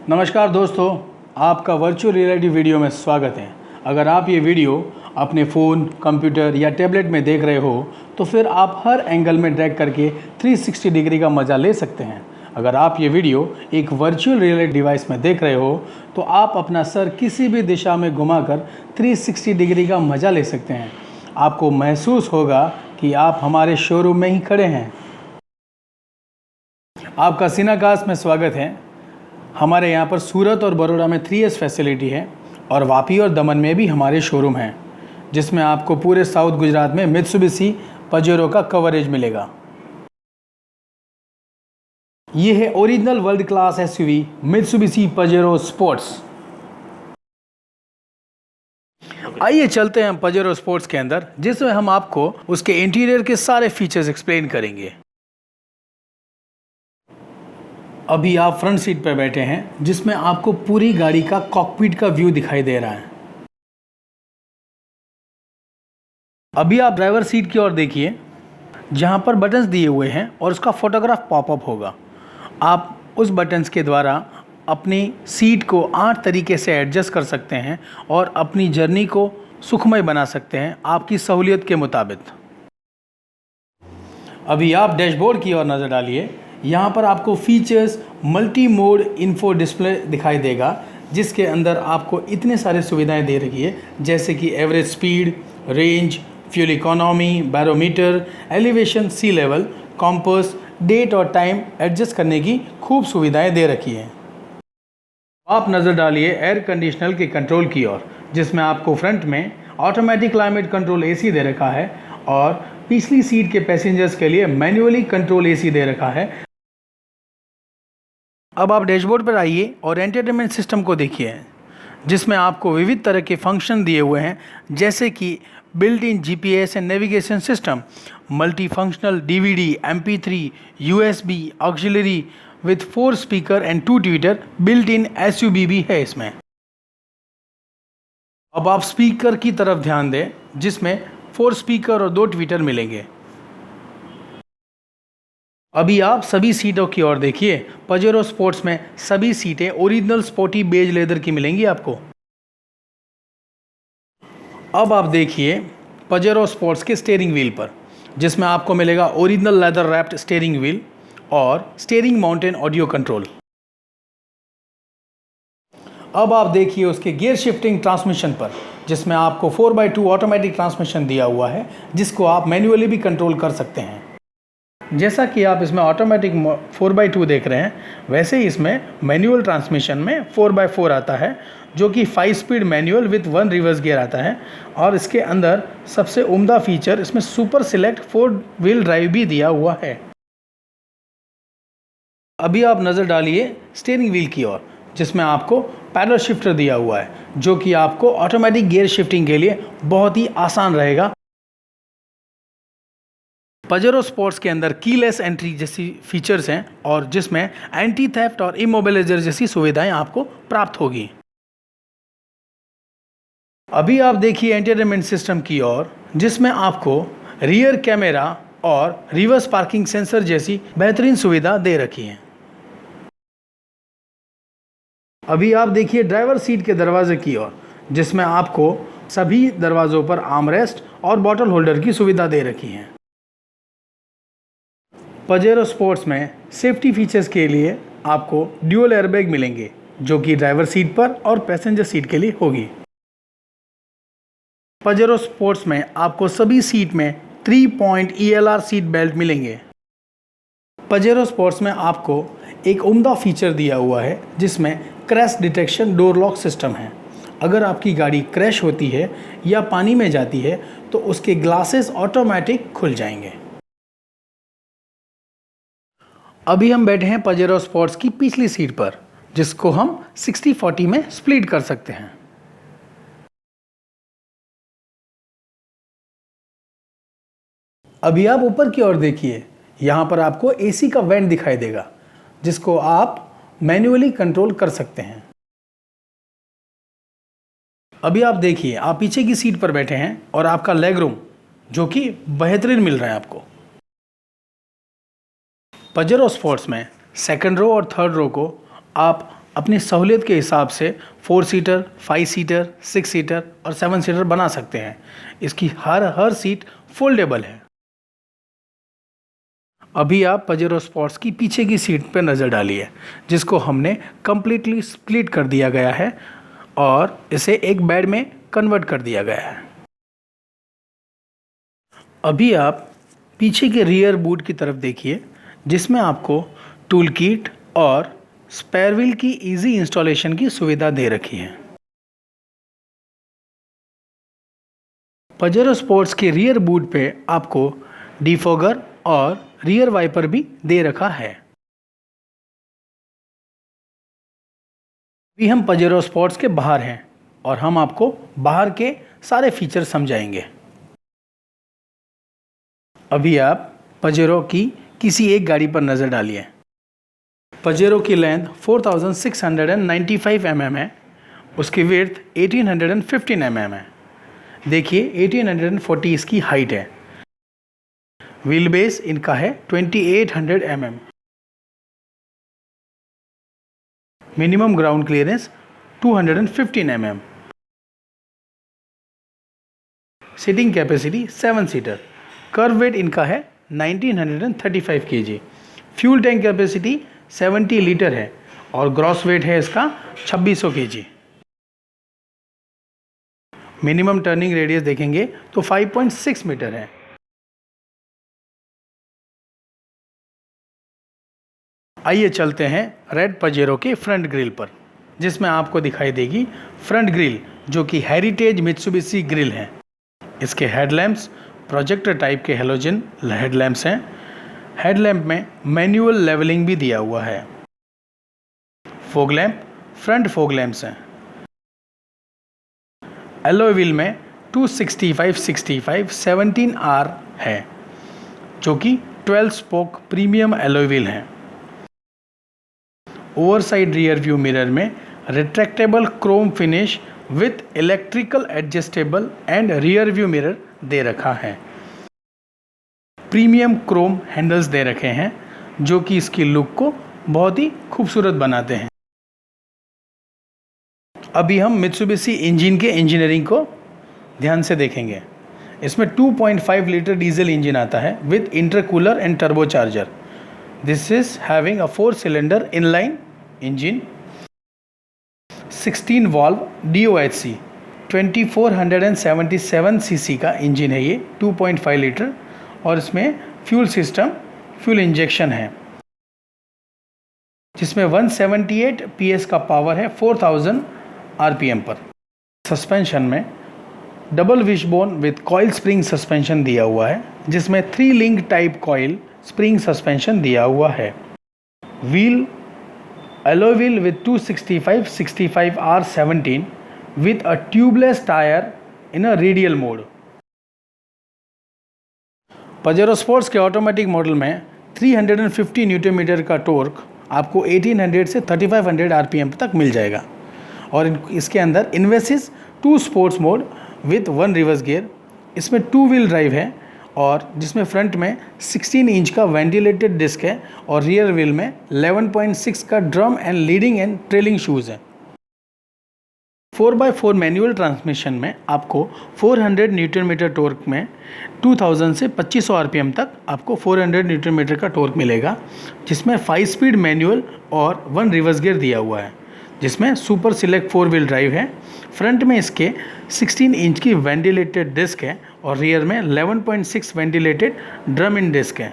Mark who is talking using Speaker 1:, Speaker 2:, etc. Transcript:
Speaker 1: नमस्कार दोस्तों, आपका वर्चुअल रियलिटी वीडियो में स्वागत है। अगर आप ये वीडियो अपने फ़ोन, कंप्यूटर या टैबलेट में देख रहे हो तो फिर आप हर एंगल में ड्रैग करके 360 डिग्री का मज़ा ले सकते हैं। अगर आप ये वीडियो एक वर्चुअल रियलिटी डिवाइस में देख रहे हो तो आप अपना सर किसी भी दिशा में घुमाकर 360 डिग्री का मज़ा ले सकते हैं। आपको महसूस होगा कि आप हमारे शोरूम में ही खड़े हैं। आपका सिनाकास्ट में स्वागत है। हमारे यहाँ पर सूरत और बड़ौदा में 3S फैसिलिटी है और वापी और दमन में भी हमारे शोरूम हैं, जिसमें आपको पूरे साउथ गुजरात में मित्सुबिशी पजेरो का कवरेज मिलेगा। ये है original world class SUV Mitsubishi Pajero sports. आइए चलते हैं हम पजेरो स्पोर्ट्स के अंदर, जिसमें हम आपको उसके इंटीरियर के सारे फीचर्स एक्सप्लेन करेंगे। अभी आप फ्रंट सीट पर बैठे हैं, जिसमें आपको पूरी गाड़ी का कॉकपिट का व्यू दिखाई दे रहा है। अभी आप ड्राइवर सीट की ओर देखिए, जहां पर बटन्स दिए हुए हैं और उसका फोटोग्राफ पॉपअप होगा। आप उस बटन्स के द्वारा अपनी सीट को 8 तरीके से एडजस्ट कर सकते हैं और अपनी जर्नी को सुखमय बना सकते हैं आपकी सहूलियत के मुताबिक। अभी आप डैशबोर्ड की ओर नज़र डालिए। यहाँ पर आपको features multi mode info display दिखाई देगा, जिसके अंदर आपको इतने सारे सुविधाएं दे रखी है, जैसे कि average speed, range, fuel economy, barometer, elevation, sea level, compass, date और टाइम एडजस्ट करने की खूब सुविधाएं दे रखी हैं। आप नज़र डालिए एयर कंडीशनर के कंट्रोल की ओर, जिसमें आपको फ्रंट में ऑटोमेटिक क्लाइमेट कंट्रोल AC दे रखा है और पिछली सीट के पैसेंजर्स के लिए मैन्युअली कंट्रोल AC दे रखा है। अब आप डैशबोर्ड पर आइए और एंटरटेनमेंट सिस्टम को देखिए, जिसमें आपको विविध तरह के फंक्शन दिए हुए हैं, जैसे कि built in GPS and navigation system, multi functional DVD, MP3, USB, auxiliary with 4 speaker and 2 Twitter, built in SUB भी है इसमें। अब आप स्पीकर की तरफ ध्यान दें, जिसमें 4 स्पीकर और 2 ट्वीटर मिलेंगे। अभी आप सभी सीटों की ओर देखिए। पजेरो स्पोर्ट्स में सभी सीटें ओरिजिनल स्पोर्टी बेज लेदर की मिलेंगी आपको। अब आप देखिए पजेरो स्पोर्ट्स के स्टीयरिंग व्हील पर, जिसमें आपको मिलेगा original leather wrapped steering wheel और स्टीयरिंग माउंटेन ऑडियो कंट्रोल। अब आप देखिए उसके गियर शिफ्टिंग ट्रांसमिशन पर, जिसमें आपको 4x2 ऑटोमेटिक ट्रांसमिशन दिया हुआ है, जिसको आप मैन्युअली भी कंट्रोल कर सकते हैं। जैसा कि आप इसमें ऑटोमेटिक 4x2 देख रहे हैं, वैसे ही इसमें मैनुअल ट्रांसमिशन में 4x4 आता है, जो कि 5 speed manual with 1 reverse gear आता है। और इसके अंदर सबसे उम्दा फीचर इसमें सुपर सिलेक्ट 4 व्हील ड्राइव भी दिया हुआ है। अभी आप नज़र डालिए स्टीयरिंग व्हील की ओर, जिसमें आपको पैडल शिफ्टर दिया हुआ है, जो कि आपको ऑटोमेटिक गियर शिफ्टिंग के लिए बहुत ही आसान रहेगा। पजेरो स्पोर्ट्स के अंदर कीलेस एंट्री जैसी फीचर्स हैं और जिसमें एंटी थेफ्ट और इमोबिलाइजर जैसी सुविधाएं आपको प्राप्त होगी। अभी आप देखिए एंटरटेनमेंट सिस्टम की ओर, जिसमें आपको रियर कैमरा और रिवर्स पार्किंग सेंसर जैसी बेहतरीन सुविधा दे रखी है। अभी आप देखिए ड्राइवर सीट के दरवाजे की ओर, जिसमें आपको सभी दरवाजों पर आर्मरेस्ट और बॉटल होल्डर की सुविधा दे रखी है। पजेरो स्पोर्ट्स में सेफ्टी फीचर्स के लिए आपको ड्यूअल एयरबैग मिलेंगे, जो कि ड्राइवर सीट पर और पैसेंजर सीट के लिए होगी। पजेरो स्पोर्ट्स में आपको सभी सीट में 3 पॉइंट ELR सीट बेल्ट मिलेंगे। पजेरो स्पोर्ट्स में आपको एक उम्दा फीचर दिया हुआ है, जिसमें crash detection door lock system है। अगर आपकी गाड़ी क्रैश होती है या पानी में जाती है तो उसके ग्लासेस ऑटोमेटिक खुल जाएंगे। अभी हम बैठे हैं पजेरो स्पोर्ट्स की पिछली सीट पर, जिसको हम 60-40 में स्प्लिट कर सकते हैं। अभी आप ऊपर की ओर देखिए, यहाँ पर आपको AC का वेंट दिखाई देगा, जिसको आप मैन्युअली कंट्रोल कर सकते हैं। अभी आप देखिए आप पीछे की सीट पर बैठे हैं और आपका लेग रूम जो कि बेहतरीन मिल रहा है आपको। पजेरो स्पोर्ट्स में सेकंड रो और थर्ड रो को आप अपनी सहूलियत के हिसाब से 4 सीटर, 5 सीटर, 6 सीटर और 7 सीटर बना सकते हैं। इसकी हर सीट फोल्डेबल है। अभी आप पजेरो स्पोर्ट्स की पीछे की सीट पर नज़र डालिए, जिसको हमने कम्प्लीटली स्प्लिट कर दिया गया है और इसे एक बेड में कन्वर्ट कर दिया गया है। अभी आप पीछे के रियर बूट की तरफ देखिए, जिसमें आपको टूल किट और स्पेयर व्हील की इजी इंस्टॉलेशन की सुविधा दे रखी है। पजेरो स्पोर्ट्स के रियर बूट पे आपको डिफॉगर और रियर वाइपर भी दे रखा है। अभी हम पजेरो स्पोर्ट्स के बाहर हैं और हम आपको बाहर के सारे फीचर समझाएंगे। अभी आप पजेरो की किसी एक गाड़ी पर नज़र डालिए। पजेरो की लेंथ 4695 mm है, उसकी विड्थ 1815 mm है। देखिए 1840 इसकी हाइट है। व्हील बेस इनका है 2800 mm। Minimum ground clearance 215 mm। Seating capacity 7 seater. Curb weight इनका है 1935 kg। Fuel tank capacity 70 litre है और ग्रॉस वेट है इसका 2600 kg। मिनिमम टर्निंग रेडियस देखेंगे तो 5.6 मीटर है। आइए चलते हैं रेड पजेरो के फ्रंट ग्रिल पर, जिसमें आपको दिखाई देगी फ्रंट ग्रिल, जो कि हेरिटेज मित्सुबिशी ग्रिल है। इसके हेडलैम्प्स प्रोजेक्टर टाइप के हेलोजन हेडलैम्प्स हैं। हेडलैम्प में मैनुअल लेवलिंग भी दिया हुआ है। Fog lamp front fog lamps हैं। एलॉय व्हील में 265/65 17R है, जो कि 12 स्पोक प्रीमियम एलॉय व्हील है। ओवरसाइड रियर व्यू मिरर में retractable chrome finish with electrical adjustable and rear view mirror दे रखा है। प्रीमियम क्रोम हैंडल्स दे रखे हैं, जो कि इसकी लुक को बहुत ही खूबसूरत बनाते हैं। अभी हम मित्सुबिशी इंजन के इंजीनियरिंग को ध्यान से देखेंगे। इसमें 2.5 लीटर डीजल इंजन आता है with intercooler and turbocharger. This is having a 4 cylinder inline engine, 16 valve DOHC 2477 CC का इंजन है ये, 2.5 लीटर। और इसमें फ्यूल सिस्टम फ्यूल इंजेक्शन है, जिसमें 178 PS का पावर है 4000 RPM पर। सस्पेंशन में double wishbone with coil spring suspension दिया हुआ है, जिसमें 3 link type coil spring suspension दिया हुआ है। Wheel alloy wheel with 265/65 R17 with a tubeless tire in a radial mode। Pajero sports के ऑटोमेटिक मॉडल में 350 न्यूटन मीटर का टॉर्क आपको 1800 से 3500 RPM तक मिल जाएगा। और इसके अंदर इन्वेसिस 2 sports mode with 1 reverse gear. इसमें 2 व्हील ड्राइव है, और जिसमें फ्रंट में 16 इंच का वेंटिलेटेड डिस्क है और रियर व्हील में 11.6 का drum and leading and trailing shoes है। 4x4 मैनुअल ट्रांसमिशन में आपको 400 न्यूटन मीटर टॉर्क में 2000 से 2500 RPM तक आपको 400 न्यूटन मीटर का टॉर्क मिलेगा, जिसमें 5 स्पीड मैनुअल और 1 रिवर्स गियर दिया हुआ है, जिसमें सुपर सिलेक्ट 4 व्हील ड्राइव है। फ्रंट में इसके 16 इंच की वेंटिलेटेड डिस्क है और रियर में 11.6 वेंटिलेटेड ड्रम इन डिस्क है।